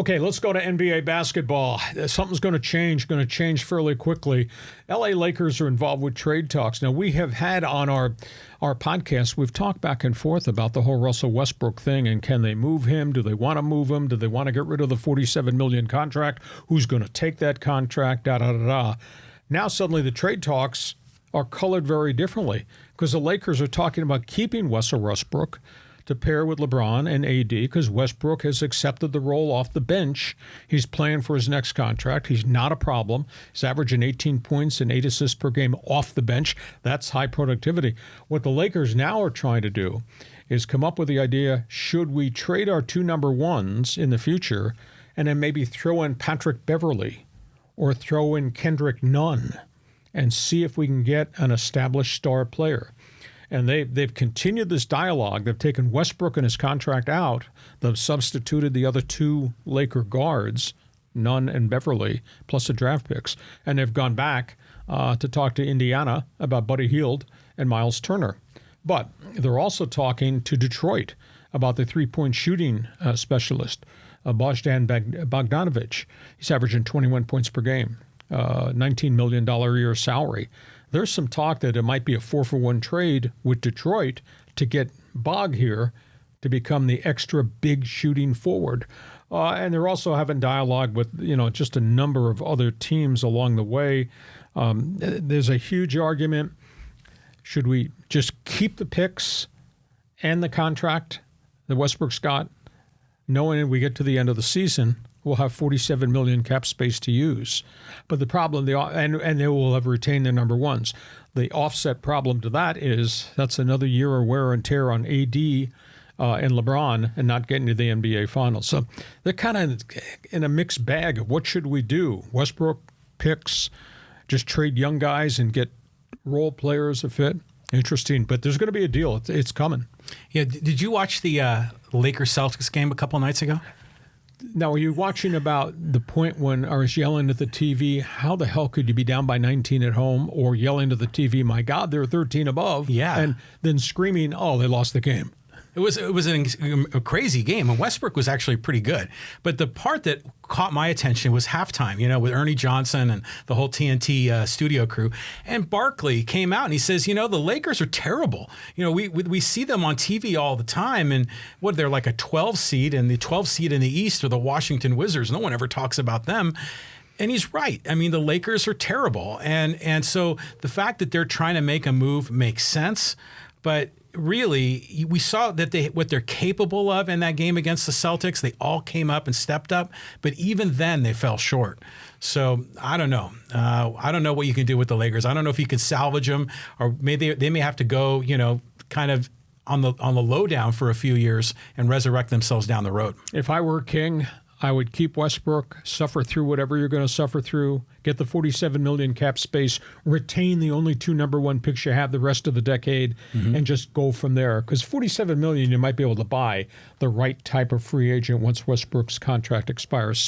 Okay, let's go to NBA basketball. Something's going to change fairly quickly. LA Lakers are involved with trade talks. Now, we have had on our podcast, we've talked back and forth about the whole Russell Westbrook thing, and can they move him? Do they want to move him? Do they want to get rid of the $47 million contract? Who's going to take that contract? Now, suddenly the trade talks are colored very differently because the Lakers are talking about keeping Russell Westbrook to pair with LeBron and AD because Westbrook has accepted the role off the bench. He's playing for his next contract. He's not a problem. He's averaging 18 points and 8 assists per game off the bench. That's high productivity. What the Lakers now are trying to do is come up with the idea, should we trade our two number ones in the future and then maybe throw in Patrick Beverley or throw in Kendrick Nunn and see if we can get an established star player. And they've continued this dialogue. They've taken Westbrook and his contract out. They've substituted the other two Laker guards, Nunn and Beverly, plus the draft picks. And they've gone back to talk to Indiana about Buddy Hield and Miles Turner. But they're also talking to Detroit about the three-point shooting specialist, Bogdan Bogdanovic. He's averaging 21 points per game, $19 million a year salary. There's some talk that it might be a 4-for-1 trade with Detroit to get Bog here to become the extra big shooting forward. And they're also having dialogue with, just a number of other teams along the way. There's a huge argument. Should we just keep the picks and the contract that Westbrook's got, knowing we get to the end of the season, we'll have $47 million cap space to use. But the problem, and they will have retained their number ones. The offset problem to that is that's another year of wear and tear on AD and LeBron and not getting to the NBA Finals. So they're kind of in a mixed bag of what should we do? Westbrook picks, just trade young guys and get role players that fit. Interesting, but there's going to be a deal. It's coming. Yeah. Did you watch the Lakers-Celtics game a couple nights ago? Now, are you watching about the point when I was yelling at the TV, how the hell could you be down by 19 at home, or yelling to the TV, my God, they're 13 above, and then screaming, oh, they lost the game? It was a crazy game, and Westbrook was actually pretty good. But the part that caught my attention was halftime, with Ernie Johnson and the whole TNT studio crew. And Barkley came out and he says, the Lakers are terrible. We see them on TV all the time, and they're like a 12 seed, and the 12 seed in the East are the Washington Wizards. No one ever talks about them. And he's right. I mean, the Lakers are terrible. And so the fact that they're trying to make a move makes sense. But really, we saw that what they're capable of in that game against the Celtics. They all came up and stepped up, but even then they fell short. So I don't know. I don't know what you can do with the Lakers. I don't know if you can salvage them, or maybe they may have to go, kind of on the lowdown for a few years and resurrect themselves down the road. If I were king, I would keep Westbrook, suffer through whatever you're going to suffer through, get the $47 million cap space, retain the only two number one picks you have the rest of the decade, and just go from there. Because $47 million, you might be able to buy the right type of free agent once Westbrook's contract expires.